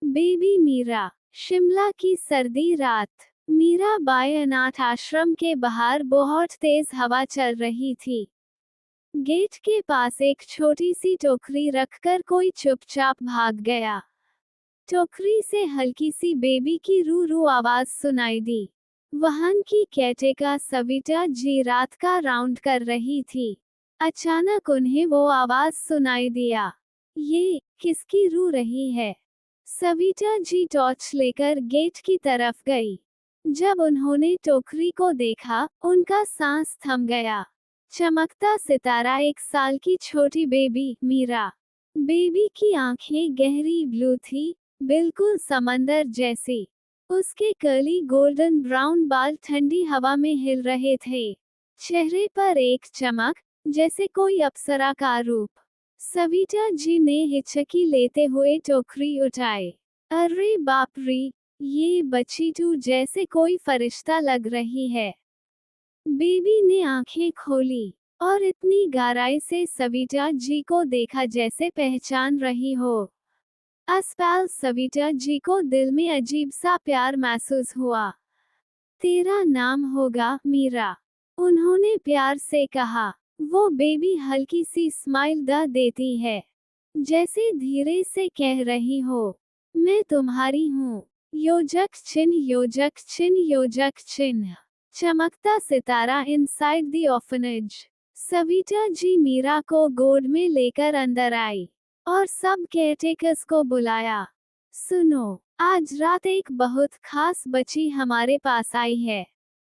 Baby Meera. Shimla की सर्दी रात। मीरा बाई अनाथ आश्रम के बाहर बहुत तेज हवा चल रही थी। गेट के पास एक छोटी सी टोकरी रखकर कोई चुपचाप भाग गया। टोकरी से हल्की सी बेबी की रू रू आवाज सुनाई दी। वाहन की केटेका सविता जी रात का राउंड कर रही थी। अचानक उन्हें वो आवाज सुनाई दिया। ये किसकी रू रही है? सविता जी टॉर्च लेकर गेट की तरफ गई। जब उन्होंने टोकरी को देखा, उनका सांस थम गया। चमकता सितारा 1 साल की छोटी बेबी मीरा। बेबी की आंखें गहरी ब्लू थी, बिल्कुल समंदर जैसी। उसके कर्ली गोल्डन ब्राउन बाल ठंडी हवा में हिल रहे थे। चेहरे पर एक चमक, जैसे कोई अप्सरा का रूप। सविता जी ने हिचकी लेते हुए टोकरी उठाई। अरे बाप रे, ये बच्ची तू जैसे कोई फरिश्ता लग रही है। बेबी ने आंखें खोली और इतनी गहराई से सविता जी को देखा जैसे पहचान रही हो। अस्पताल सविता जी को दिल में अजीब सा प्यार महसूस हुआ। तेरा नाम होगा मीरा, उन्होंने प्यार से कहा। वो बेबी हल्की सी स्माइल देती है, जैसे धीरे से कह रही हो, मैं तुम्हारी हूँ। योजक चिन्ह योजक चिन्ह योजक चिन्ह। चमकता सितारा inside the orphanage. Savita ji Meera को गोद में लेकर अंदर आई और सब केयरटेकर्स को बुलाया। सुनो, आज रात एक बहुत खास बच्ची हमारे पास आई है।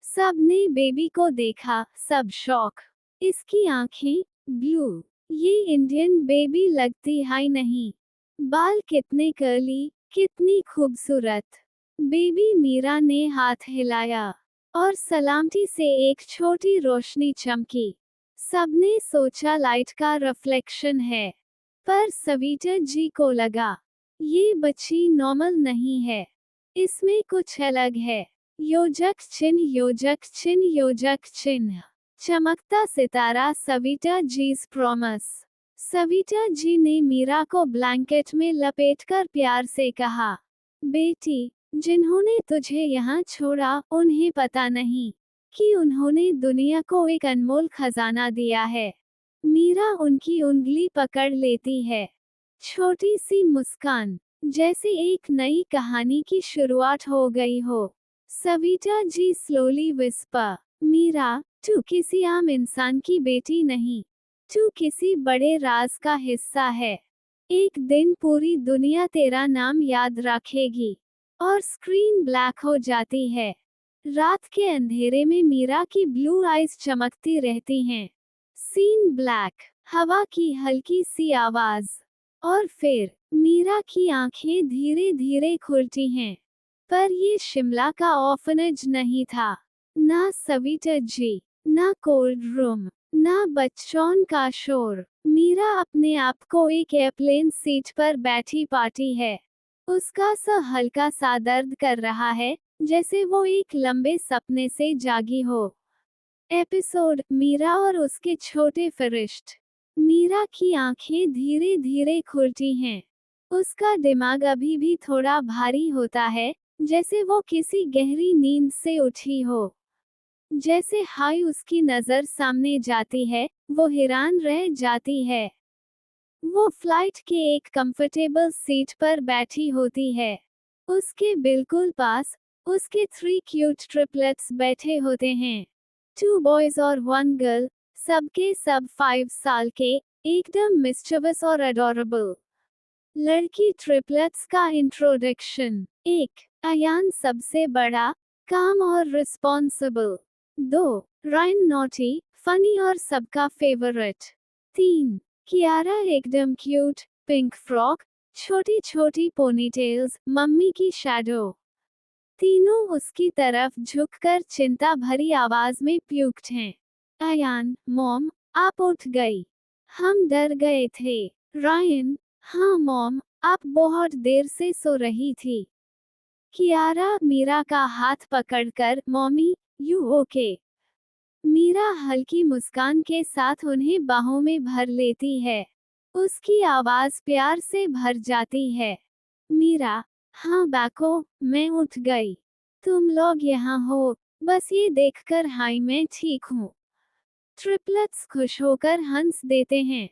सबने बेबी को देखा, सब शौक। इसकी आंखें ब्लू, ये इंडियन बेबी लगती है नहीं। बाल कितने कर्ली, कितनी खूबसूरत। बेबी मीरा ने हाथ हिलाया और सलामती से एक छोटी रोशनी चमकी। सबने सोचा लाइट का रिफ्लेक्शन है, पर सविता जी को लगा, ये बच्ची नॉर्मल नहीं है, इसमें कुछ अलग है। योजक चिन्ह योजक चिन्ह योजक चिन्ह। चमकता सितारा सविता जी's प्रॉमिस। सविता जी ने मीरा को ब्लैंकेट में लपेटकर प्यार से कहा, बेटी, जिन्होंने तुझे यहाँ छोड़ा, उन्हें पता नहीं कि उन्होंने दुनिया को एक अनमोल खजाना दिया है। मीरा उनकी उंगली पकड़ लेती है। छोटी सी मुस्कान, जैसे एक नई कहानी की शुरुआत हो गई हो। सविता जी स्लोली विस्पर, मीरा, तू किसी आम इंसान की बेटी नहीं, तू किसी बड़े राज का हिस्सा है। एक दिन पूरी दुनिया तेरा नाम याद रखेगी। और स्क्रीन ब्लैक हो जाती है। रात के अंधेरे में मीरा की ब्लू आइज चमकती रहती हैं। सीन ब्लैक, हवा की हल्की सी आवाज, और फिर मीरा की आंखें धीरे धीरे खुलती हैं। पर ये शिमला का ऑर्फनेज नहीं था। ना सविता जी, ना कोल्ड रूम, ना बच्चों का शोर। मीरा अपने आप को एक एयरप्लेन सीट पर बैठी पाती है। उसका सा हल्का सा दर्द कर रहा है, जैसे वो एक लंबे सपने से जागी हो। एपिसोड मीरा और उसके छोटे फरिश्त। मीरा की आंखें धीरे धीरे खुलती हैं। उसका दिमाग अभी भी थोड़ा भारी होता है, जैसे वो किसी गहरी नींद से उठी हो। जैसे हाय उसकी नजर सामने जाती है, वो हैरान रह जाती है। वो फ्लाइट के एक कंफर्टेबल सीट पर बैठी होती है। उसके बिल्कुल पास उसके 3 क्यूट ट्रिपलेट्स बैठे होते हैं। 2 बॉयज और 1 गर्ल, सबके सब 5 साल के, एकदम मिस्चिवस और अडोरेबल। लड़की ट्रिपलेट्स का इंट्रोडक्शन। 1, अयान सबसे बड़ा, काम और रिस्पॉन्सिबल। 2, रायन नॉटी, फनी और सबका फेवरेट। 3, कियारा एकदम क्यूट, पिंक फ्रॉक, छोटी छोटी पोनीटेल्स, मम्मी की शैडो। तीनों उसकी तरफ झुककर चिंता भरी आवाज में प्यूक्ड हैं। अयान, मॉम, आप उठ गई, हम डर गए थे। रायन, हाँ मॉम, आप बहुत देर से सो रही थी। कियारा मीरा का हाथ पकड़कर, मॉमी, यू ओके? मीरा हल्की मुस्कान के साथ उन्हें बाहों में भर लेती है। उसकी आवाज प्यार से भर जाती है। मीरा, हाँ बाको, मैं उठ गई। तुम लोग यहाँ हो, बस ये देखकर हाय मैं ठीक हूँ। ट्रिपलेट्स खुश होकर हंस देते हैं।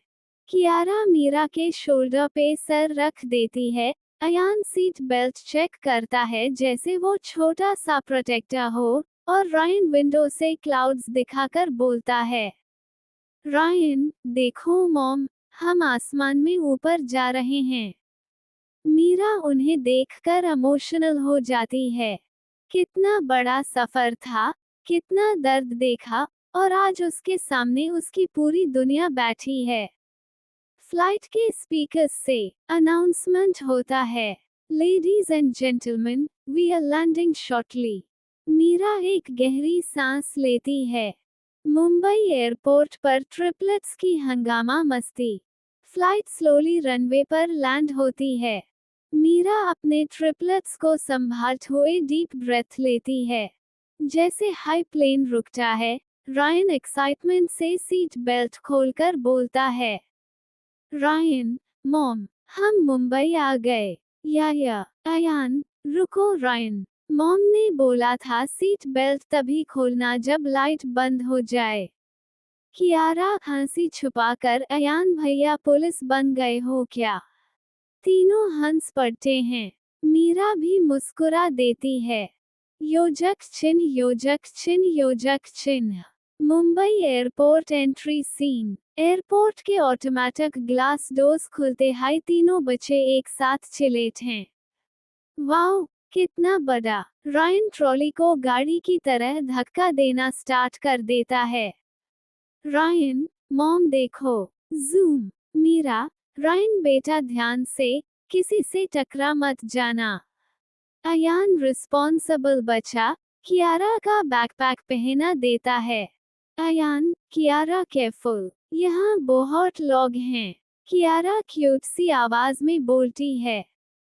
कियारा मीरा के शोल्डर पे सर रख देती है। अयान सीट बेल्ट चेक करता है जैसे वो छोटा सा प्रोटेक्टर हो, और रायन विंडो से क्लाउड्स दिखाकर बोलता है, रायन, देखो मॉम, हम आसमान में ऊपर जा रहे हैं। मीरा उन्हें देखकर इमोशनल हो जाती है। कितना बड़ा सफर था, कितना दर्द देखा, और आज उसके सामने उसकी पूरी दुनिया बैठी है। फ्लाइट के स्पीकर्स से अनाउंसमेंट होता है, ladies and gentleman, we are landing shortly. Meera एक गहरी सांस लेती है। मुंबई एयरपोर्ट पर ट्रिपलेट्स की हंगामा मस्ती। फ्लाइट स्लोली रनवे पर लैंड होती है। मीरा अपने ट्रिपलेट्स को संभालते हुए डीप ब्रेथ लेती है। जैसे हाई प्लेन रुकता है, रायन एक्साइटमेंट से सीट बेल्ट खोलकर बोलता है, रायन, मॉम, हम मुंबई आ गए। या अयान, रुको रायन, मॉम ने बोला था सीट बेल्ट तभी खोलना जब लाइट बंद हो जाए। कियारा हंसी छुपाकर, अयान भैया पुलिस बन गए हो क्या? तीनों हंस पड़ते हैं। मीरा भी मुस्कुरा देती है। योजक चिन्ह, योजक चिन्ह, योजक चिन्ह। Mumbai airport entry scene. Airport के ऑटोमेटिक ग्लास डोर्स खुलते ही तीनों बच्चे एक साथ चिल्लाते हैं, वाओ, कितना बड़ा! रायन ट्रॉली को गाड़ी की तरह धक्का देना स्टार्ट कर देता है। रायन, मॉम देखो, जूम। मीरा, रायन बेटा ध्यान से, किसी से टकरा मत जाना। अयान रिस्पॉन्सिबल बच्चा, कियारा का बैकपैक पहना देता है। अयान, कियारा केयरफुल, यहाँ बहुत लोग हैं। कियारा क्यूट सी आवाज में बोलती है।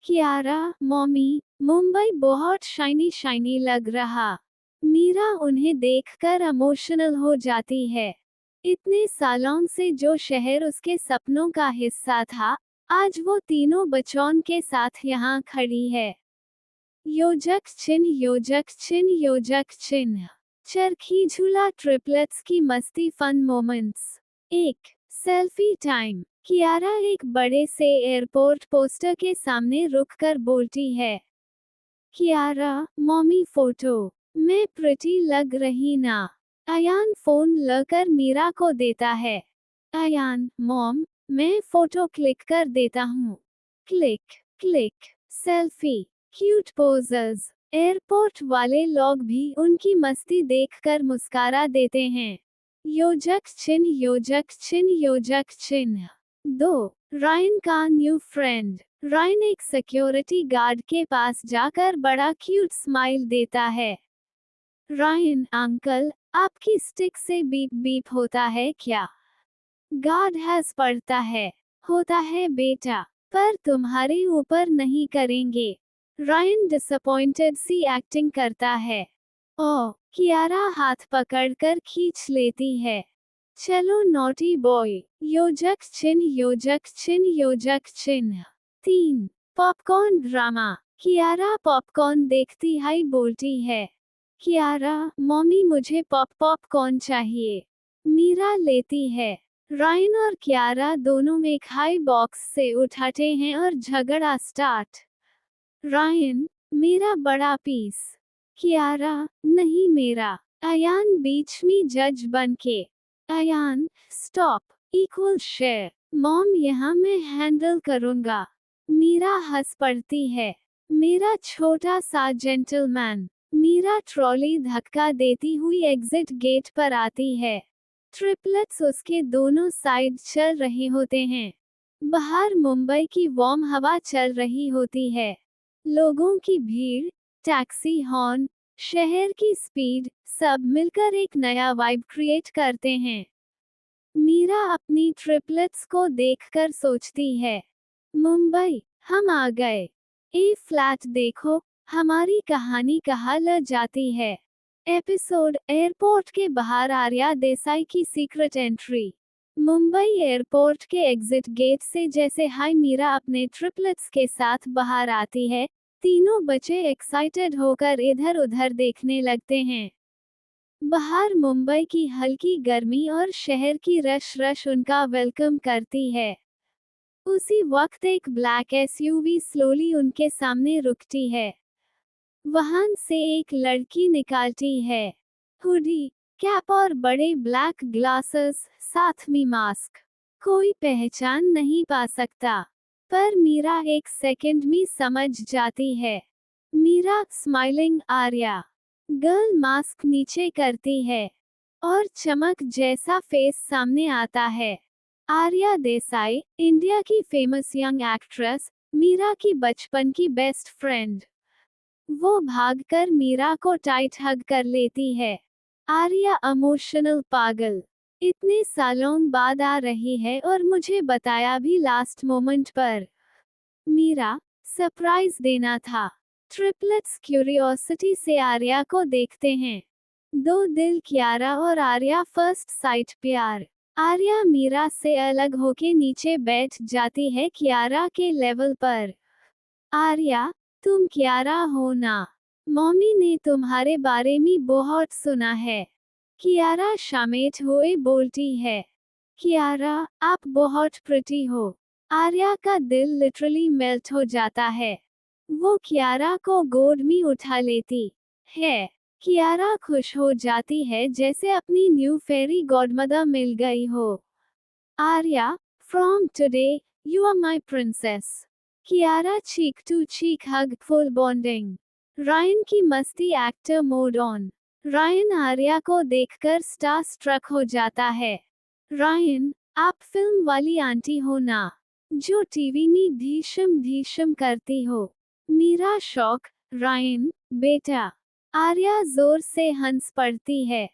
कियारा, मॉमी, मुंबई बहुत शाइनी शाइनी लग रहा। मीरा उन्हें देखकर इमोशनल हो जाती है। इतने सालों से जो शहर उसके सपनों का हिस्सा था, आज वो तीनों बच्चों के साथ यहाँ खड़ी है। योजक चिन्ह, योजक चिन्ह, योजक चिन्ह। चरखी झूला ट्रिपलेट्स की मस्ती फन मोमेंट्स। एक सेल्फी टाइम। कियारा एक बड़े से एयरपोर्ट पोस्टर के सामने रुककर बोलती है, कियारा, मॉमी फोटो, मैं प्रिटी लग रही ना? अयान फोन लेकर मीरा को देता है। अयान, मॉम, मैं फोटो क्लिक कर देता हूँ। Click, click, selfie, cute poses. Airport वाले लोग भी उनकी मस्ती देखकर मुस्कुरा देते हैं। योजक चिन्ह, योजक चिन्ह, योजक चिन्ह। 2. रायन का न्यू फ्रेंड। रायन एक सिक्योरिटी गार्ड के पास जाकर बड़ा क्यूट स्माइल देता है। रायन, अंकल, आपकी स्टिक से बीप बीप होता है क्या? गार्ड हैज पढ़ता है। होता है बेटा, पर तुम्हारे ऊपर नहीं करेंगे। रायन डिसअपॉइंटेड सी एक्टिंग करता है। ओह, कियारा हाथ पकड़कर खींच लेती है। चलो नॉटी बॉय। योजक चिन्ह, योजक चिन्ह, योजक चिन्ह। 3. Popcorn drama. कियारा पॉपकॉर्न देखती ही बोलती है, कियारा, मॉमी मुझे पॉपकॉर्न चाहिए। मीरा लेती है। रायन और कियारा दोनों एक हाई बॉक्स से उठाते हैं और झगड़ा स्टार्ट। रायन, मेरा बड़ा पीस। कियारा, नहीं मेरा। अयान बीच में जज बनके। Ayaan, stop, equal share. Mom, यहाँ मैं हैंडल करूँगा। मीरा हंस पड़ती है। मेरा छोटा सा जेंटलमैन। मीरा ट्रॉली धक्का देती हुई एग्जिट गेट पर आती है। ट्रिपलेट्स उसके दोनों साइड चल रहे होते हैं। बाहर मुंबई की वार्म हवा चल रही होती है। लोगों की भीड़, टैक्सी हॉर्न, शहर की स्पीड, सब मिलकर एक नया वाइब क्रिएट करते हैं। मीरा अपनी ट्रिपलेट्स को देखकर सोचती है, मुंबई, हम आ गए। ए फ्लैट देखो, हमारी कहानी कहाँ ल जाती है। एपिसोड, एयरपोर्ट के बाहर आर्या देसाई की सीक्रेट एंट्री। मुंबई एयरपोर्ट के एग्जिट गेट से जैसे हाय मीरा अपने ट्रिपलेट्स के साथ बाहर आती है, तीनों बच्चे एक्साइटेड होकर इधर उधर देखने लगते हैं। बाहर मुंबई की हल्की गर्मी और शहर की रश रश उनका वेलकम करती है। उसी वक्त एक ब्लैक एसयूवी स्लोली उनके सामने रुकती है। वाहन से एक लड़की निकलती है। हुडी, कैप और बड़े ब्लैक ग्लासेस, साथ में मास्क। कोई पहचान नहीं पा सकता, पर मीरा एक सेकंड में समझ जाती है। Meera smiling Arya. Girl mask नीचे करती है और चमक जैसा फेस सामने आता है। आर्या देसाई, इंडिया की फेमस यंग एक्ट्रेस, मीरा की बचपन की बेस्ट फ्रेंड। वो भागकर मीरा को टाइट हग कर लेती है। आर्या इमोशनल पागल। इतने सालों बाद आ रही है और मुझे बताया भी लास्ट मोमेंट पर। मीरा, सरप्राइज देना था। ट्रिपलेट्स क्यूरियोसिटी से आर्या को देखते हैं। दो दिल, कियारा और आर्या फर्स्ट साइट प्यार। आर्या मीरा से अलग होके नीचे बैठ जाती है कियारा के लेवल पर। आर्या, तुम कियारा हो ना? मम्मी ने तुम्हारे बारे में बहुत सुना है। कियारा शामित हुए बोलती है। कियारा, आप बहुत प्रिटी हो। आर्या का दिल लिटरली मेल्ट हो जाता है। वो कियारा को गोद में उठा लेती है। कियारा खुश हो जाती है जैसे अपनी न्यू फेरी गॉडमदर मिल गई हो। Arya, from today you are my princess. Kiara cheek to cheek hug, full bonding. Rayan की मस्ती actor mode on. Rayan Arya को देखकर स्टार स्ट्रक हो जाता है। रायन, आप फिल्म वाली आंटी हो ना, जो टीवी में धीशम धीशम करती हो? मीरा शौक। रायन, बेटा। आर्या जोर से हंस पड़ती है।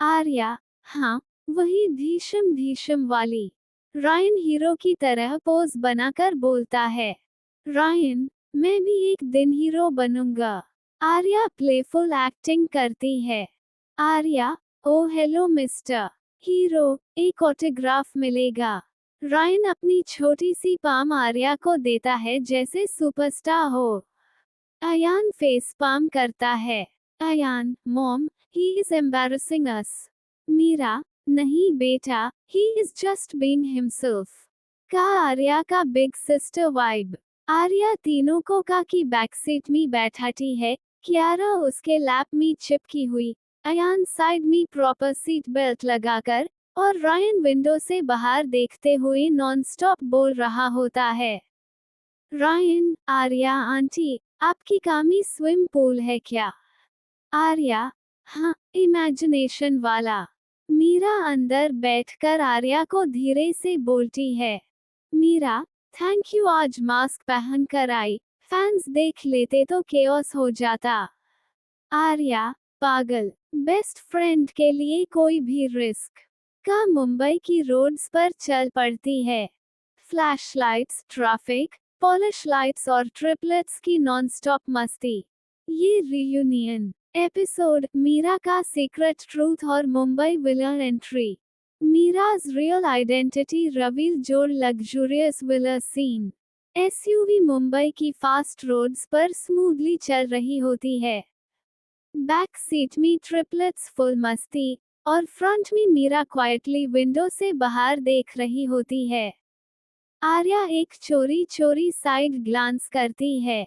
आर्या, हाँ, वही धीशम धीशम वाली। रायन हीरो की तरह पोज बनाकर बोलता है। रायन, मैं भी एक दिन हीरो बनूंगा। आर्या प्लेफुल एक्टिंग करती है। आर्या, ओ हेलो मिस्टर हीरो, एक ऑटोग्राफ मिलेगा। रायन अपनी छोटी सी पाम आर्या को देता है जैसे सुपरस्टार हो। अयान फेस पाम करता है। Ayaan, mom, he is embarrassing us. Meera, नहीं बेटा, he is just being himself. का आर्या का बिग सिस्टर वाइब। आर्या तीनों को का की बैकसीट में बैठाती है, कियारा उसके लैप में चिपकी हुई, अयान साइड में प्रॉपर सीट बेल्ट लगाकर, और रायन विंडो से बाहर देखते हुए नॉनस्टॉप बोल रहा होता है। रायन, आर्या आंटी, आपकी कामी स्विम पूल है क्या? आर्या, हाँ, इमेजिनेशन वाला। मीरा अंदर बैठकर आर्या को धीरे से बोलती है। मीरा, थैंक यू, आज मास्क पहन कर आई, फैंस देख लेते तो केओस हो जाता। आर्या, पागल, बेस्ट फ्रेंड के लिए कोई भी रिस्क। का मुंबई की रोड्स पर चल पड़ती है। फ्लैशलाइट्स, ट्रैफिक, पॉलिश लाइट्स और ट्रिपलेट्स की नॉनस्टॉप मस्ती। ये रियूनियन एपिसोड, मीरा का सीक्रेट ट्रूथ और मुंबई विलन एंट्री। मीरा's real identity reveal, जोड़ luxurious villa scene. SUV Mumbai की फास्ट रोड्स पर स्मूथली चल रही होती है। बैक सीट में ट्रिपलेट्स फुल मस्ती, और फ्रंट में मीरा क्वाइटली विंडो से बाहर देख रही होती है। आर्या एक चोरी चोरी साइड ग्लांस करती है,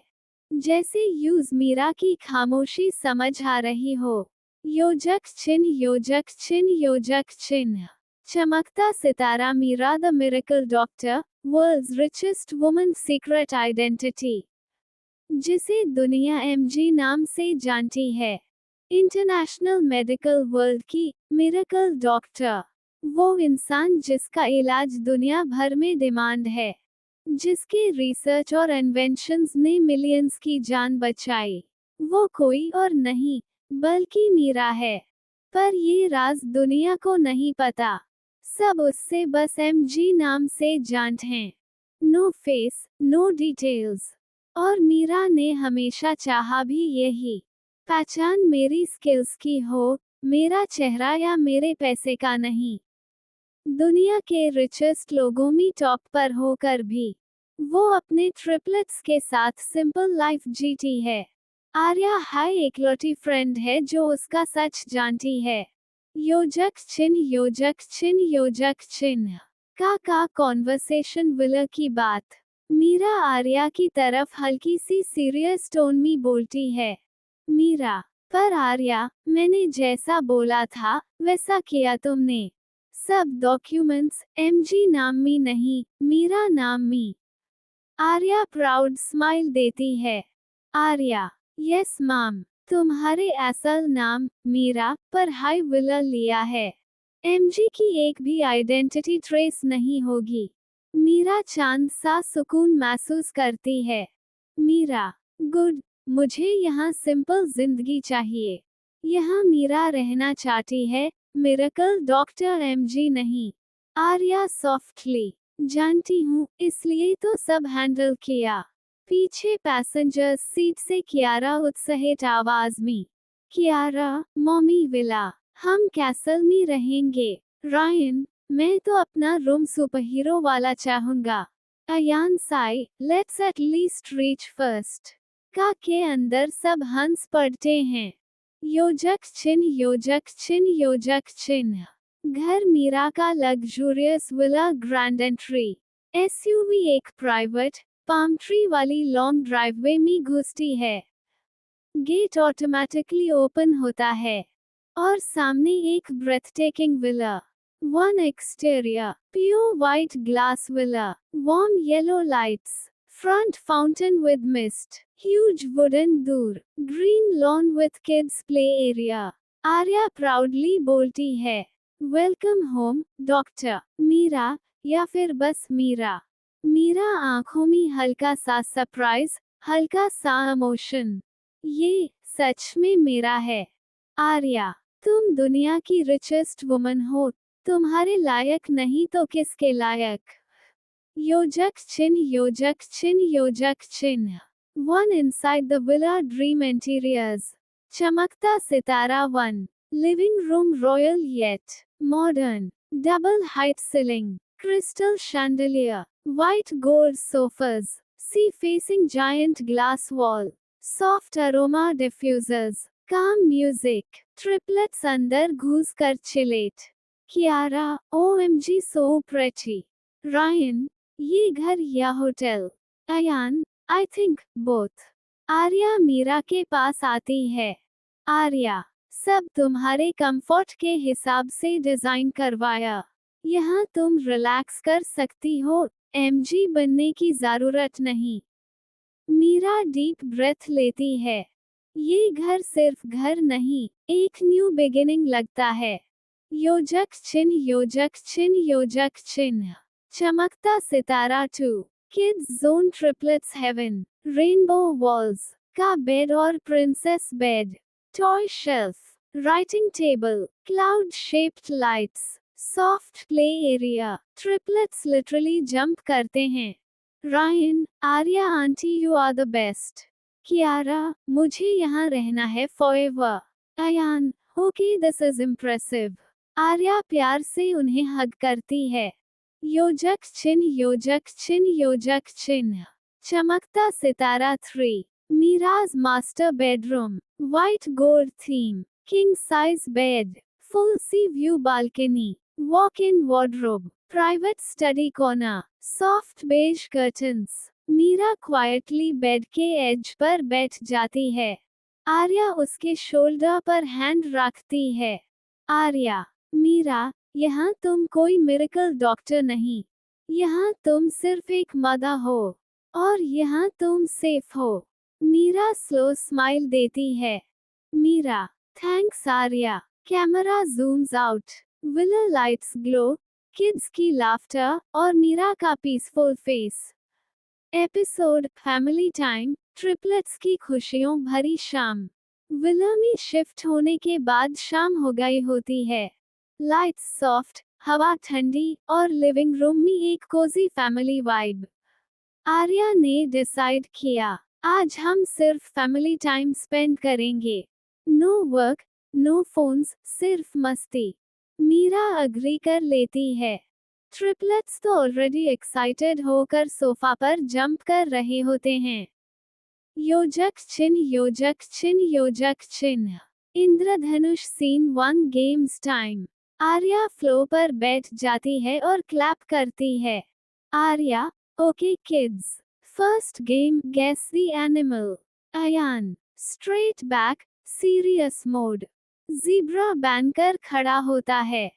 जैसे यूज मीरा की खामोशी समझ आ रही हो। योजक चिन्ह, योजक चिन्ह, योजक चिन्ह। चमकता सितारा Mira, the miracle doctor, world's richest woman, secret identity, जिसे दुनिया एमजी नाम से जानती है। इंटरनेशनल मेडिकल वर्ल्ड की मिरेकल डॉक्टर। वो इंसान जिसका इलाज दुनिया भर में डिमांड है, जिसके रिसर्च और इन्वेंशंस ने मिलियंस की जान बचाई। वो कोई और नहीं, बल्कि मीरा है। पर ये राज दुनिया को नहीं पता। सब उससे बस एमजी नाम से जानते हैं। No face, no details. और मीरा ने हमेशा चाहा भी यही। पहचान मेरी स्किल्स की हो, मेरा चेहरा या मेरे पैसे का नहीं। दुनिया के रिचेस्ट लोगों में टॉप पर होकर भी वो अपने ट्रिपलेट्स के साथ सिंपल लाइफ जीती है। आर्या हाई एकलौती फ्रेंड है जो उसका सच जानती है। योजक चिन्ह योजक चिन्ह योजक चिन्ह का कॉन्वर्सेशन विलर की बात। मीरा आर्या की तरफ हल्की सी सीरियस टोन में बोलती है। मीरा, पर आर्या, मैंने जैसा बोला था वैसा किया तुमने। सब डॉक्यूमेंट्स एमजी नाम में नहीं, मीरा नाम में। आर्या प्राउड स्माइल देती है। आर्या, यस मैम, तुम्हारे असल नाम मीरा पर हाई विलर लिया है। एमजी की एक भी आइडेंटिटी ट्रेस नहीं होगी। मीरा चांद सा सुकून महसूस करती है। मीरा, गुड, मुझे यहाँ सिंपल जिंदगी चाहिए। यहाँ मीरा रहना चाहती है, मिरेकल डॉक्टर एमजी नहीं। आर्या सॉफ्टली, जानती हूँ, इसलिए तो सब हैंडल किया। पीछे पैसेंजर सीट से कियारा उत्साहित आवाज में। कियारा, मॉमी विला, हम कैसल में रहेंगे। रायन, मैं तो अपना रूम सुपरहीरो वाला चाहूंगा। अयान साई, let's at least reach first. का के अंदर सब हंस पड़ते हैं। योजक चिन्ह योजक चिन्ह योजक चिन्ह। घर मीरा का luxurious villa grand entry. SUV एक प्राइवेट पाम ट्री वाली लॉन्ग ड्राइववे में घुसती है। गेट ऑटोमेटिकली ओपन होता है और सामने एक ब्रेथटेकिंग villa. One exterior pure white glass villa, warm yellow lights, front fountain with mist, huge wooden door, green lawn with kids play area. Arya proudly बोलती है। Welcome home, doctor. मीरा, या फिर बस मीरा। मीरा आंखों में हल्का सा सरप्राइज, हल्का सा इमोशन। ये सच में मेरा है। आर्या, तुम दुनिया की रिचेस्ट वुमन हो, तुम्हारे लायक नहीं तो किसके लायक। योजक चिन्ह योजक चिन्ह योजक चिन्ह। One inside the villa dream interiors. चमकता सितारा one. Living room royal yet modern. Double height ceiling, crystal chandelier, white gold sofas, sea facing giant glass wall, soft aroma diffusers, calm music. Triplets अंदर घुस कर चिलेट। Kiara, OMG so pretty. Ryan, ये घर या hotel. Ayaan, I think both. Arya Mira के पास आती है। आर्या, सब तुम्हारे कंफर्ट के हिसाब से डिजाइन करवाया। यहाँ तुम रिलैक्स कर सकती हो, एमजी बनने की जरूरत नहीं। मीरा डीप ब्रेथ लेती है। ये घर सिर्फ घर नहीं, एक न्यू बिगिनिंग लगता है। योजक चिन्ह योजक चिन्ह योजक चिन्ह। चमकता सितारा 2, kids zone triplets heaven, rainbow walls का बेड और princess bed, toy shelf, writing table, cloud shaped lights, soft play area. Triplets literally jump करते हैं। Ryan, Arya aunty you are the best. Kiara, मुझे यहाँ रहना है forever. Ayaan, okay this is impressive. Arya प्यार से उन्हें हग करती है। योजक चिन्ह योजक चिन्ह योजक चिन्ह। चमकता सितारा 3, Mira's master bedroom, white gold theme, king size bed, full sea view balcony, walk in wardrobe, private study corner, soft beige curtains. Mira quietly bed के एज पर बैठ जाती है। आर्या उसके शोल्डर पर हैंड रखती है। आर्या, मीरा, यहाँ तुम कोई मिरेकल डॉक्टर नहीं। यहाँ तुम सिर्फ एक मदर हो। और यहाँ तुम सेफ हो। मीरा स्लो स्माइल देती है। Meera, thanks Arya. Camera zooms out, villa lights glow, kids की लाफ्टर और मीरा का peaceful face. Episode family time, triplets की खुशियों भरी शाम। विला में शिफ्ट होने के बाद शाम हो गई होती है। लाइट्स सॉफ्ट, हवा ठंडी और लिविंग रूम में एक कोजी फैमिली वाइब। आर्या ने डिसाइड किया, आज हम सिर्फ फैमिली टाइम स्पेंड करेंगे। नो वर्क, नो फोन्स, सिर्फ मस्ती। मीरा अग्री कर लेती है। ट्रिपलेट्स तो ऑलरेडी एक्साइटेड होकर सोफा पर जंप कर रहे होते हैं। योजक चिन्ह योजक चिन्ह योजक चिन्ह। इंद्रधनुष scene 1 games time. Arya floor पर बैठ जाती है और क्लैप करती है। Arya, okay kids, first game guess the animal. Ayaan, straight back, serious mode. Zebra बनकर खड़ा होता है।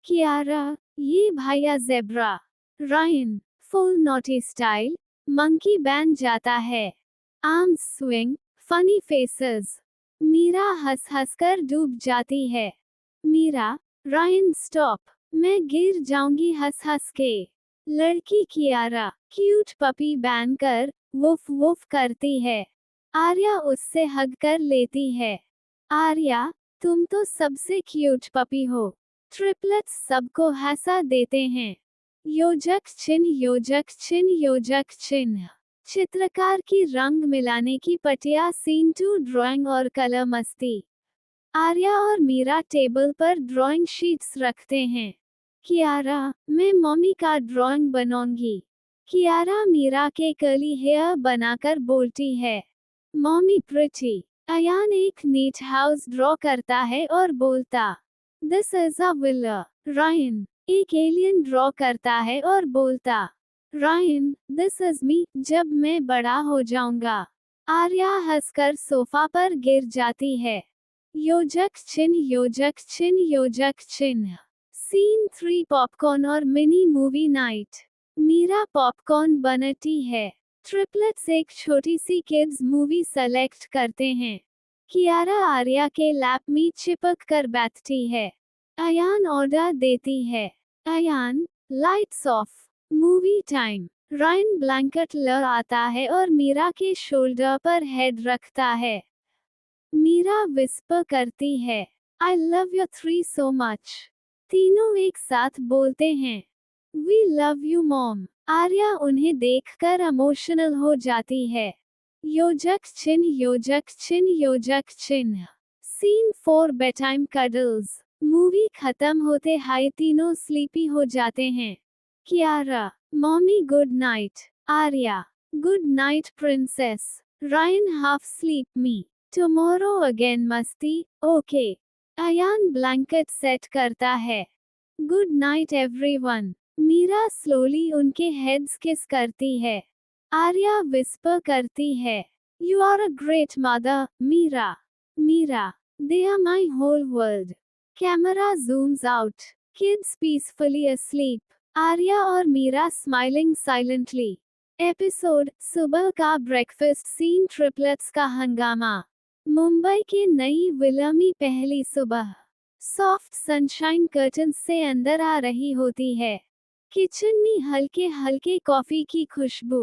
कियारा, ये भैया zebra. Ryan, full naughty style, monkey बन जाता है। Arms swing, funny faces. Mira हंस हंसकर डूब जाती है। मीरा, रायन स्टॉप, मैं गिर जाऊंगी हंस हंस के। लड़की कियारा, क्यूट पपी बनकर वुफ वुफ करती है। आर्या उससे हग कर लेती है। आर्या, तुम तो सबसे क्यूट पपी हो। ट्रिपलेट्स सबको हंसा देते हैं। योजक चिन्ह योजक चिन्ह योजक चिन्ह। चित्रकार की रंग मिलाने की पटिया सीन 2 ड्राइंग और कलर मस्ती। आर्या और मीरा टेबल पर ड्राइंग शीट्स रखते हैं। कियारा, मैं मम्मी का ड्राइंग बनाऊंगी। कियारा मीरा के कर्ली हेयर बनाकर बोलती है, मम्मी प्रिटी। अयान एक नीट हाउस ड्रॉ करता है और बोलता, this is a villa. Ryan एक एलियन ड्रॉ करता है और बोलता, रायन, दिस इज मी जब मैं बड़ा हो जाऊंगा। आर्या हंसकर सोफा पर गिर जाती है। योजक चिन्ह योजक चिन्ह योजक चिन्ह। सीन 3 पॉपकॉर्न और mini movie night. Meera popcorn बनाती है। ट्रिपलेट्स एक छोटी सी किड्स मूवी सेलेक्ट करते हैं। कियारा आर्या के लैप में चिपक कर बैठती है। अयान ऑर्डर देती है। Ayaan, lights off, movie time. Ryan blanket ले आता है और मीरा के शोल्डर पर हेड रखता है। मीरा विस्पर करती है, I love you three so much. तीनों एक साथ बोलते हैं, we love you mom. Arya उन्हें देखकर इमोशनल हो जाती है। योजक चिन्ह योजक चिन्ह योजक चिन्ह। Scene 4 bed time cuddles. Movie खत्म होते हाई तीनों स्लीपी हो जाते हैं। Kiara, mommy good night. Arya, good night princess. Ryan half sleep मी, टुमारो अगेन मस्ती, ओके। अयान ब्लैंकेट सेट करता है। Good night everyone. Mira slowly उनके हेड्स किस करती है। आर्या विस्पर करती है, you are a great mother, Mira. Mira, they are my whole world. Camera zooms out. Kids peacefully asleep। Arya और मीरा स्माइलिंग साइलेंटली। एपिसोड, सुबह का ब्रेकफास्ट सीन। ट्रिपलेट्स का हंगामा। मुंबई के नई विला में पहली सुबह। सॉफ्ट सनशाइन कर्टन्स से अंदर आ रही होती है। किचन में हल्के हल्के कॉफी की खुशबू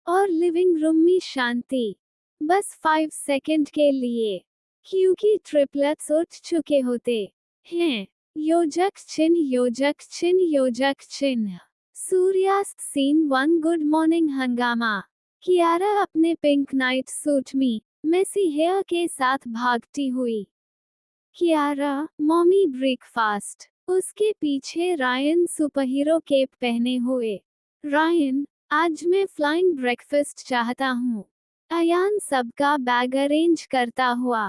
और लिविंग रूम में शांति। बस 5 सेकंड के लिए, क्योंकि ट्रिपलेट्स उठ चुके होते हैं। योजक चिन्ह योजक चिन्ह योजक चिन्ह। सूर्यास्त सीन 1 गुड मॉर्निंग हंगामा। कियारा अपने पिंक नाइट सूट में मेसी हेयर के साथ भागती हुई। Kiara, mommy breakfast. उसके पीछे रायन सुपरहीरो केप पहने हुए। रायन, आज मैं फ्लाइंग ब्रेकफास्ट चाहता हूँ। अयान सबका बैग अरेंज करता हुआ।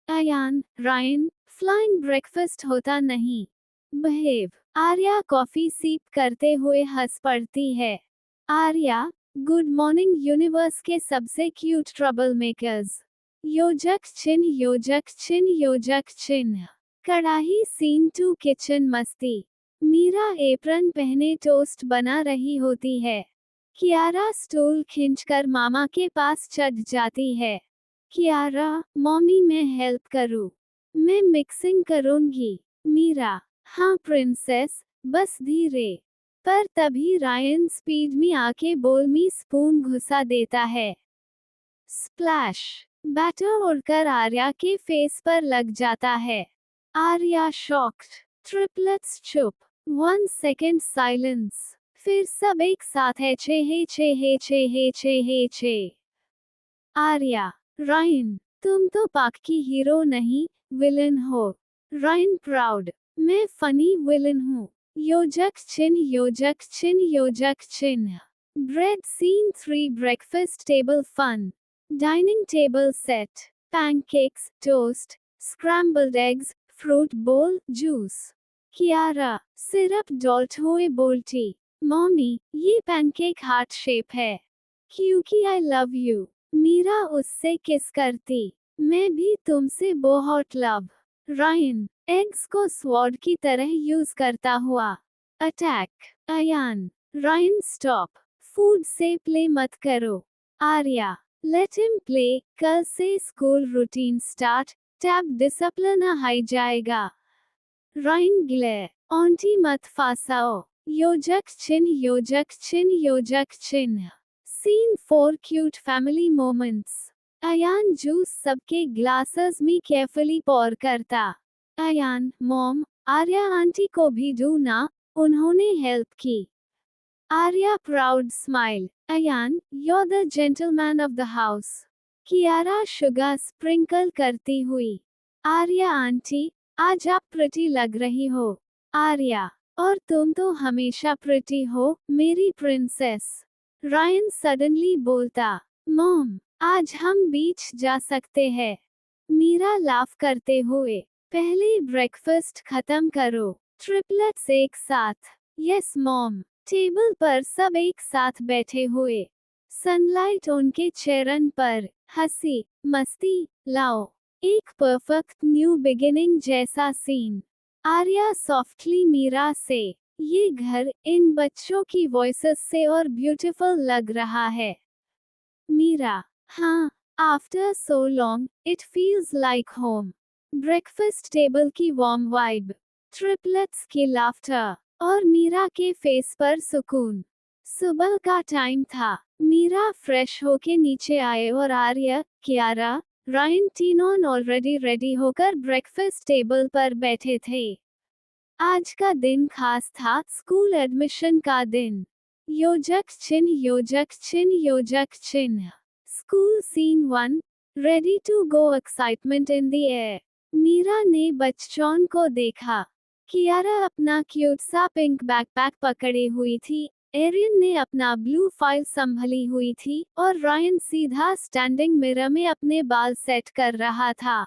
अयान, रायन, फ्लाइंग ब्रेकफास्ट होता नहीं। बहेव। आर्या कॉफी सीप करते हुए हंस पड़ती है। आर्या, गुड मॉर्निंग यूनिवर्स के सबसे क्यूट ट्रबल मेकर्स। योजक चिन्ह योजक चिन्ह योजक चिन्ह। कढ़ाई सीन 2 किचन मस्ती। मीरा एप्रन पहने टोस्ट बना रही होती है। कियारा स्टूल खींचकर मामा के पास चढ़ जाती है। कियारा, मम्मी मैं हेल्प करूँ? मैं मिक्सिंग करूंगी। मीरा, हाँ प्रिंसेस, बस धीरे। पर तभी रायन स्पीड में आके बोल में स्पून घुसा देता है। स्प्लैश। बैटर उड़कर आर्या के फेस पर लग जाता है। आर्या शॉक्ड। ट्रिपलेट्स चुप। 1 सेकेंड साइलेंस। फिर सब एक साथ है छे हे छे हे छे हे छे हे छे। आर्या, रायन, तुम तो पाक की हीरो नहीं, विलन हो। Ryan proud. मैं फनी विलन हूँ। योजक चिन्ह योजक चिन्ह योजक चिन्ह। Bread scene 3 breakfast table fun. Dining table set. Pancakes, toast, scrambled eggs, fruit bowl, juice. Kiara, syrup डॉल्ट हुए बोल्टी। मॉमी, ये पैनकेक हार्ट शेप है। क्योंकि आई लव यू। मीरा उससे किस करती। मैं भी तुमसे बहुत लव। रायन, एग्स को स्वॉर्ड की तरह यूज करता हुआ। Attack. Ayaan, Ryan stop. Food से प्ले मत करो। आर्या, लेट हिम प्ले, कल से स्कूल रूटीन स्टार्ट, टैब डिसिप्लिन हाई जाएगा। रायन ग्लेयर, आंटी मत फासाओ। योजक चिन्ह योजक चिन्ह योजक चिन्ह। Scene 4 cute family moments. Ayaan juice सबके ग्लासेस में केयरफुली पॉर करता। अयान, मॉम, आर्या आंटी को भी दो ना, उन्होंने हेल्प की। Arya proud smile. Ayaan, you're the gentleman of the house। Kiara sugar sprinkle करती हुई। आर्या आंटी, आज आप प्रिटी लग रही हो। आर्या, और तुम तो हमेशा प्रिटी हो, मेरी प्रिंसेस। रायन सडनली बोलता, मॉम, आज हम बीच जा सकते हैं। मीरा लाफ करते हुए, पहले ब्रेकफास्ट खत्म करो। ट्रिपलेट्स एक साथ। Yes mom. टेबल पर सब एक साथ बैठे हुए। सनलाइट उनके चेहरन पर, हंसी, मस्ती, लाओ। एक परफेक्ट न्यू बिगिनिंग जैसा सीन। आर्या सॉफ्टली मीरा से, ये घर इन बच्चों की वॉइसेस से और ब्यूटीफुल लग रहा है। मीरा, हाँ, after so long, it feels like home. Breakfast table की वार्म वाइब, ट्रिपलेट्स की लाफ्टर, और मीरा के फेस पर सुकून। सुबह का टाइम था। मीरा फ्रेश होके नीचे आए और आर्या, कियारा, रायन तीनों ऑलरेडी रेडी होकर ब्रेकफास्ट टेबल पर बैठे थे। आज का दिन खास था, स्कूल एडमिशन का दिन। योजक चिन्ह योजक चिन्ह योजक चिन्ह। School scene 1, ready to go, excitement in the air. Meera ने बच्चों को देखा। कियारा अपना क्यूट सा पिंक बैकपैक पकड़े हुई थी, एरियन ने अपना ब्लू फाइल संभली हुई थी, और रायन सीधा स्टैंडिंग मिरर में अपने बाल सेट कर रहा था।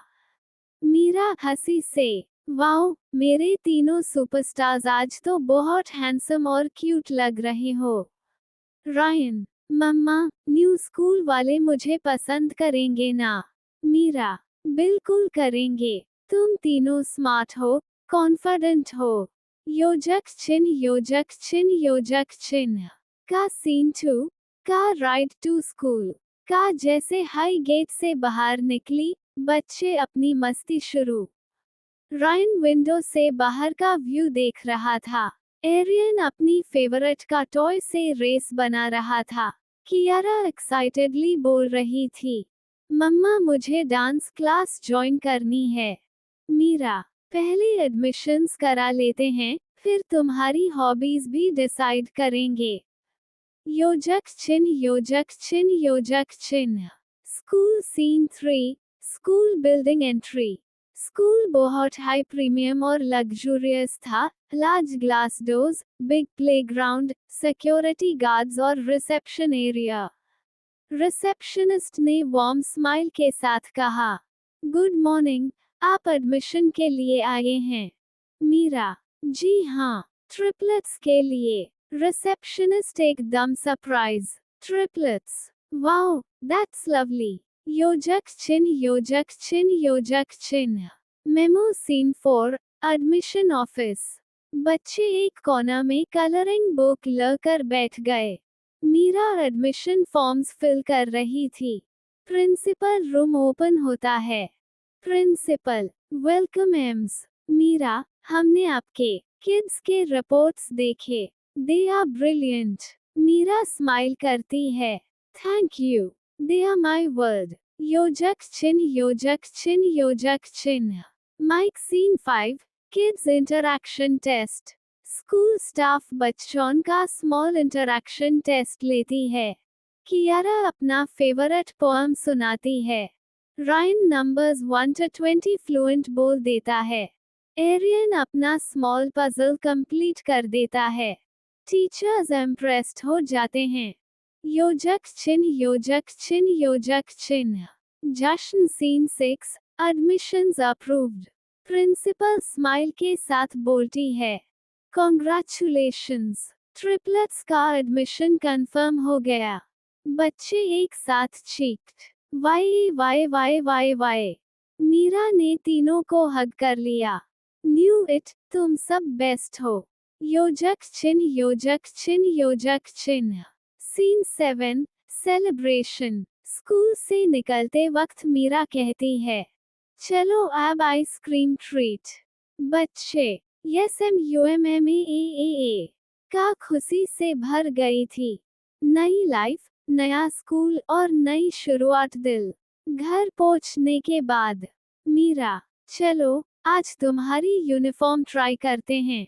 मीरा हंसी से, वाओ, मेरे तीनों सुपरस्टार्स आज तो बहुत हैंडसम और क्यूट लग रहे हो। रायन, मम्मा, न्यू स्कूल वाले मुझे पसंद करेंगे ना। मीरा, बिल्कुल करेंगे। तुम तीनों स्मार्ट हो, कॉन्फिडेंट हो। योजक चिन्ह योजक चिन्ह योजक चिन्ह। का सीन 2, का राइड टू स्कूल। का जैसे हाई गेट से बाहर निकली, बच्चे अपनी मस्ती शुरू। रायन विंडो से बाहर का व्यू देख रहा था। एरियन अपनी फेवरेट का टॉय से रेस बना रहा था। कियारा एक्साइटेडली बोल रही थी, मम्मा मुझे डांस क्लास ज्वाइन करनी है। मीरा, पहले एडमिशन्स करा लेते हैं, फिर तुम्हारी हॉबीज भी डिसाइड करेंगे। योजक चिन्ह योजक चिन्ह योजक चिन्ह। School scene 3, school building entry. School बहुत हाई प्रीमियम और लग्जूरियस था। Large glass doors, big playground, security guards और रिसेप्शन एरिया। रिसेप्शनिस्ट ने वार्म स्माइल के साथ कहा, गुड मॉर्निंग, आप एडमिशन के लिए आए हैं। मीरा, जी हाँ, ट्रिपलेट्स के लिए। रिसेप्शनिस्ट एकदम surprise, triplets, wow, that's lovely. योजक चिन्ह योजक चिन्ह योजक चिन्ह। Memo scene 4, admission office. बच्चे एक कोना में कलरिंग बुक लेकर बैठ गए। मीरा एडमिशन फॉर्म्स फिल कर रही थी। प्रिंसिपल रूम ओपन होता है। Principal, welcome AIIMS. मीरा, हमने आपके किड्स के रिपोर्ट्स देखे, they are brilliant. Meera smile करती है, thank you, they are my world. योजक चिन्ह योजक चिन्ह योजक चिन्ह। Mike scene 5, kids interaction test. School staff बच्चों का स्मॉल इंटरैक्शन टेस्ट लेती है। कियारा अपना फेवरेट पोएम सुनाती है। रायन नंबर्स 1 to 20 फ्लुएंट बोल देता है। एरियन अपना स्मॉल पजल कंप्लीट कर देता है। टीचर्स इम्प्रेस्ड हो जाते हैं। योजक चिन्ह योजक चिन्ह योजक चिन्ह। जश्न scene 6, admissions approved. Principal smile के साथ बोलती है, कॉन्ग्रेचुलेशंस, ट्रिपलेट्स का एडमिशन कंफर्म हो गया। बच्चे एक साथ चीख्ड, वाई वाई वाई वाई वाई। मीरा ने तीनों को हग कर लिया। न्यू इट, तुम सब बेस्ट हो। योजक चिन्ह योजक चिन्ह योजक चिन्ह। Scene 7, celebration. स्कूल से निकलते वक्त मीरा कहती है, चलो अब आइसक्रीम ट्रीट। बच्चे YSMUMMAAA का खुशी से भर गई थी। नई लाइफ, नया स्कूल और नई शुरुआत। दिल घर पहुंचने के बाद मीरा, चलो आज तुम्हारी यूनिफॉर्म ट्राई करते हैं।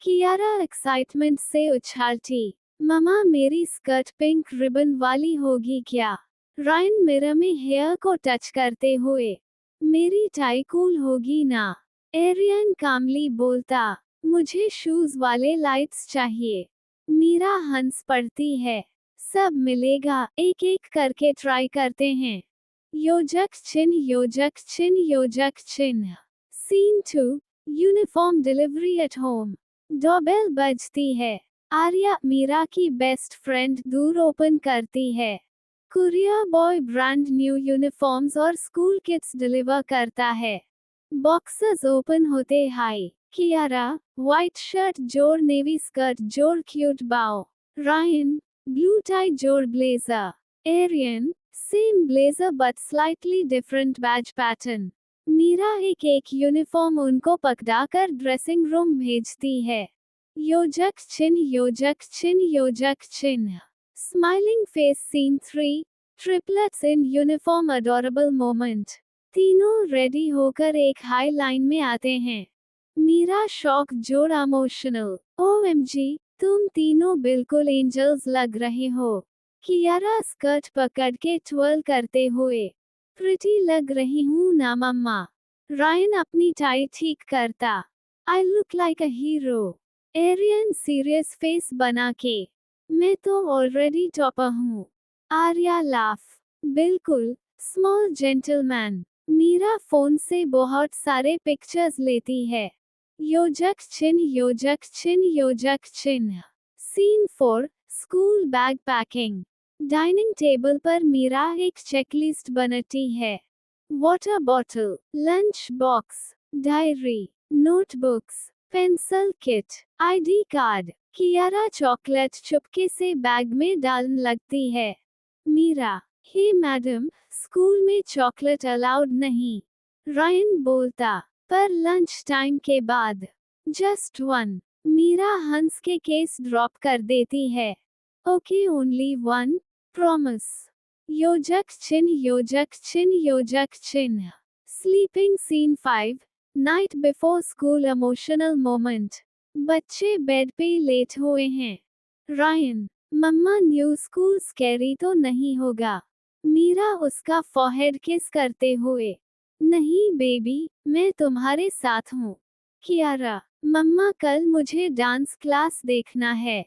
कियारा एक्साइटमेंट से उछालती, ममा मेरी स्कर्ट पिंक रिबन वाली होगी क्या? रायन मिरर में हेयर को टच करते हुए, मेरी टाई कूल होगी ना? एरियन कामली बोलता, मुझे शूज वाले लाइट्स चाहिए। मीरा हंस पड़ती है, सब मिलेगा, एक एक करके ट्राई करते हैं। योजक चिन्ह योजक चिन्ह योजक चिन्ह। Scene 2, uniform delivery at home. Doorbell बजती है। आर्या मीरा की बेस्ट फ्रेंड दूर ओपन करती है। Courier boy brand new uniforms और स्कूल किट्स डिलीवर करता है। बॉक्सेस ओपन होते हाई, कियारा, व्हाइट शर्ट जोड़ नेवी स्कर्ट जोड़ cute bow. Ryan, blue tie जोड़ blazer. Aryan, same blazer but slightly different badge pattern. Meera एक एक यूनिफॉर्म उनको पकड़ाकर ड्रेसिंग रूम भेजती है। योजक चिन्ह योजक चिन्ह योजक चिन्ह। Smiling face scene 3, triplets in uniform adorable moment. तीनों रेडी होकर एक हाई लाइन में आते हैं। मीरा शॉक जोड़ इमोशनल, OMG, तुम तीनों बिल्कुल एंजल्स लग रहे हो। कियारा स्कर्ट पकड़ के ट्विर्ल करते हुए, प्रिटी लग रही हूँ ना मम्मा। रायन अपनी टाई ठीक करता, I look like a hero. Aryan serious face बना के, मैं तो ऑलरेडी टॉपर हूँ। आर्या लाफ, बिल्कुल, स्मॉल जेंटलमैन। मीरा फोन से बहुत सारे पिक्चर्स लेती है। योजक चिन्ह योजक चिन्ह योजक चिन्ह। Scene 4, school bag packing. Dining table पर मीरा एक चेकलिस्ट बनाती है। Water bottle, lunch box, diary, notebooks, pencil kit, ID card. Kiara chocolate चुपके से बैग में डालने लगती है। मीरा, हे मैडम, स्कूल में चॉकलेट अलाउड नहीं। रायन बोलता, पर लंच टाइम के बाद। Just one. मीरा हंस के केस ड्रॉप कर देती है। Okay only one, promise. योजक चिन्ह योजक चिन्ह योजक चिन्ह। Sleeping scene 5, night before school emotional moment. बच्चे बेड पे लेट हुए हैं। रायन, मम्मा न्यू स्कूल स्कैरी तो नहीं होगा? मीरा उसका फॉरहेड किस करते हुए, नहीं बेबी, मैं तुम्हारे साथ हूँ। कियारा, मम्मा कल मुझे डांस क्लास देखना है।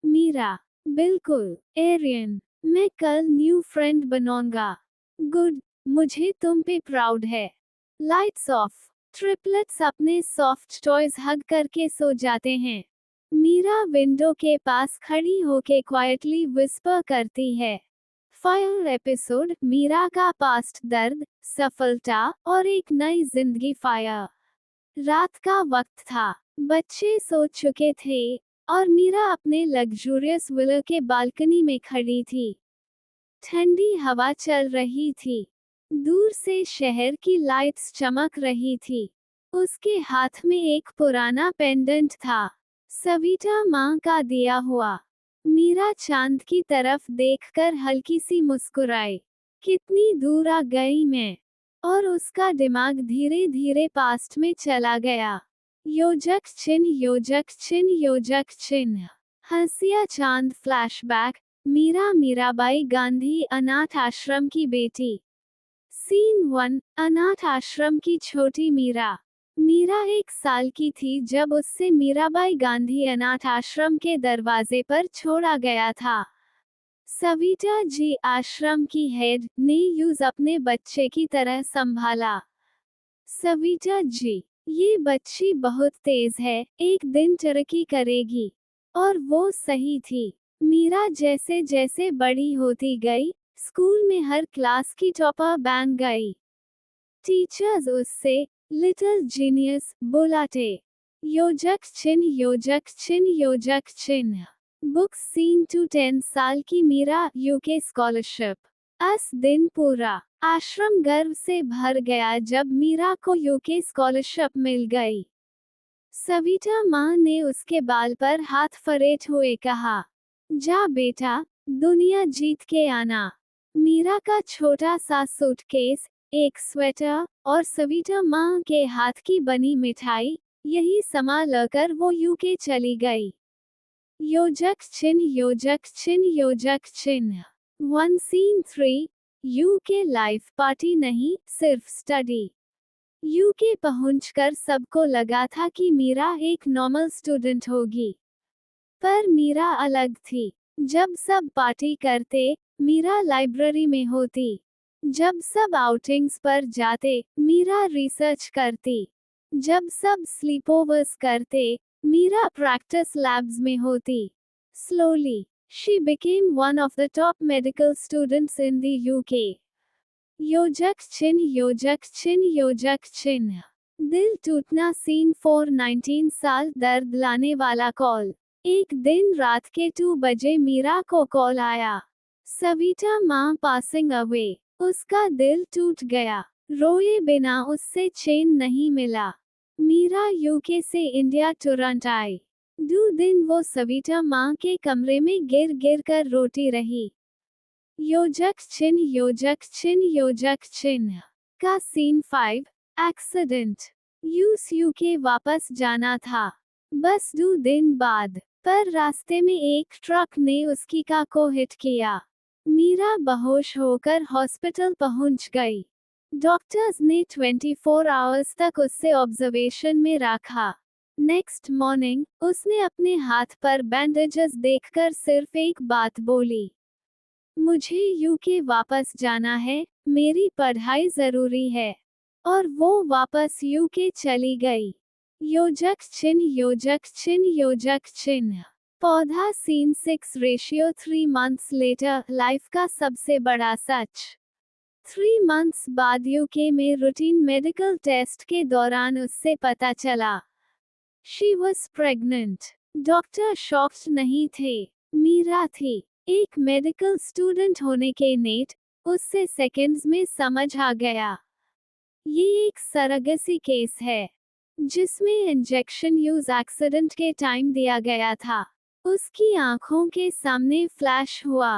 मीरा, बिल्कुल। एरियन, मैं कल न्यू फ्रेंड बनाऊंगा। गुड, मुझे तुम पे प्राउड है। Lights off. ट्रिपलेट्स अपने सॉफ्ट टॉयज हग करके सो जाते हैं। मीरा विंडो के पास खड़ी होके क्वाइटली विस्पर करती है। फायर एपिसोड, मीरा का पास्ट दर्द, सफलता और एक नई जिंदगी। फायर। रात का वक्त था, बच्चे सो चुके थे और मीरा अपने लग्जूरियस विला के बालकनी में खड़ी थी। ठंडी हवा चल रही थी। दूर से शहर की लाइट्स चमक रही थी। उसके हाथ में एक पुराना पेंडेंट था, सविता माँ का दिया हुआ। मीरा चांद की तरफ देखकर हल्की सी मुस्कुराई, कितनी दूर आ गई मैं। और उसका दिमाग धीरे धीरे पास्ट में चला गया। योजक चिन्ह योजक चिन्ह योजक चिन्ह। हंसिया चांद फ्लैशबैक। मीरा मीराबाई गांधी अनाथ आश्रम की बेटी। सीन 1, अनाथ आश्रम की छोटी मीरा। मीरा 1 साल की थी जब उससे मीराबाई गांधी अनाथ आश्रम के दरवाजे पर छोड़ा गया था। सविता जी आश्रम की हेड ने यूज अपने बच्चे की तरह संभाला। सविता जी, ये बच्ची बहुत तेज है, एक दिन तरक्की करेगी। और वो सही थी। मीरा जैसे जैसे बड़ी होती गई, स्कूल में हर क्लास की टॉपर बन गई। टीचर्स उससे लिटिल जीनियस बुलाते। योजक चिन्ह योजक चिन्ह योजक चिन्ह। बुक्स सीन टू 10 साल की मीरा यूके स्कॉलरशिप। दिन पूरा आश्रम गर्व से भर गया जब मीरा को यूके स्कॉलरशिप मिल गई। सविता माँ ने उसके बाल पर हाथ फेरते हुए कहा, जा बेटा, दुनिया जीत के आना। मीरा का छोटा सा सूटकेस, एक स्वेटर और सविता माँ के हाथ की बनी मिठाई, यही समा लेकर वो यूके चली गई। योजक चिन्ह योजक चिन्ह योजक चिन्ह। 1 सीन 3। यूके लाइफ पार्टी नहीं, सिर्फ स्टडी। यूके पहुंचकर सबको लगा था कि मीरा एक नॉर्मल स्टूडेंट होगी। पर मीरा अलग थी। जब सब पार्टी करते, मीरा लाइब्रेरी में होती। जब सब आउटिंग्स पर जाते, मीरा रिसर्च करती। जब सब स्लीपोवर्स करते, मीरा प्रैक्टिस लैब्स में होती। Slowly, she became one of the top medical students in the UK. योजक चिन्ह योजक चिन्ह योजक चिन्ह। दिल टूटना सीन 4। 19 साल दर्द लाने वाला कॉल। एक दिन रात के 2 बजे मीरा को कॉल आया। सविता माँ पासिंग अवे। उसका दिल टूट गया। रोए बिना उससे चैन नहीं मिला। मीरा यूके से इंडिया तुरंत आई। 2 दिन वो सविता माँ के कमरे में गिर गिर कर रोती रही। योजक चिन्ह योजक चिन्ह योजक चिन्ह का सीन 5। एक्सीडेंट। यूके वापस जाना था, बस 2 दिन बाद। पर रास्ते में एक ट्रक ने उसकी कार को हिट किया। मीरा बेहोश होकर हॉस्पिटल पहुंच गई। डॉक्टर्स ने 24 आवर्स तक उससे ऑब्जर्वेशन में रखा। नेक्स्ट मॉर्निंग, उसने अपने हाथ पर बैंडेजेस देखकर सिर्फ एक बात बोली, मुझे यूके वापस जाना है, मेरी पढ़ाई जरूरी है। और वो वापस यूके चली गई। योजक चिन्ह योजक चिन्ह योजक चिन्ह। पौधा सीन 6 रेशियो 3 मंथ्स लेटर। लाइफ का सबसे बड़ा सच। 3 मंथ्स बाद यूके में रूटीन मेडिकल टेस्ट के दौरान उससे पता चला, she was pregnant. Doctor shocked नहीं थे, मीरा थी। एक मेडिकल स्टूडेंट होने के नेट उससे सेकंड्स में समझ आ गया। ये एक सरगसी केस है, जिसमें इंजेक्शन यूज एक्सीडेंट के टाइम दिया गया था। उसकी आंखों के सामने फ्लैश हुआ।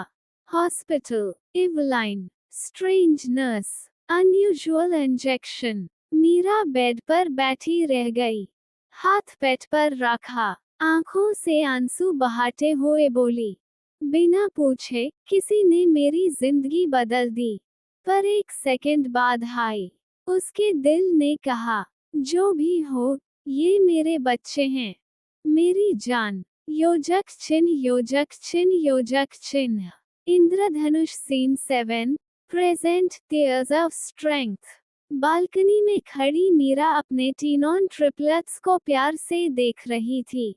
Hospital, Evelyn, strange nurse, unusual injection. Mira bed पर बैठी रह गई, हाथ पेट पर रखा, आंखों से आंसू बहाते हुए बोली, बिना पूछे किसी ने मेरी जिंदगी बदल दी। पर 1 सेकंड बाद हाय, उसके दिल ने कहा, जो भी हो, ये मेरे बच्चे हैं, मेरी जान। योजक चिन्ह योजक चिन्ह योजक चिन्ह। इंद्रधनुष scene 7। Present tears of strength. Balcony में खड़ी मीरा अपने टीनॉन ट्रिपलेट्स को प्यार से देख रही थी।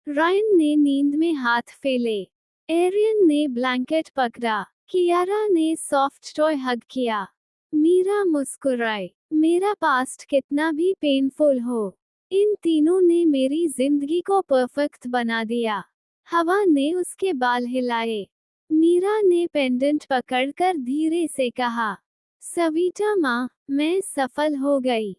रायन ने नींद में हाथ फेले, एरियन ने ब्लैंकेट पकड़ा, कियारा ने सॉफ्ट टॉय हग किया। मीरा मुस्कुराई, मेरा पास्ट कितना भी पेनफुल हो, इन तीनों ने मेरी जिंदगी को परफेक्ट बना दिया। हवा ने उसके बाल हिलाए। मीरा ने पेंडेंट पकड़कर धीरे से कहा, सविता माँ, मैं सफल हो गई।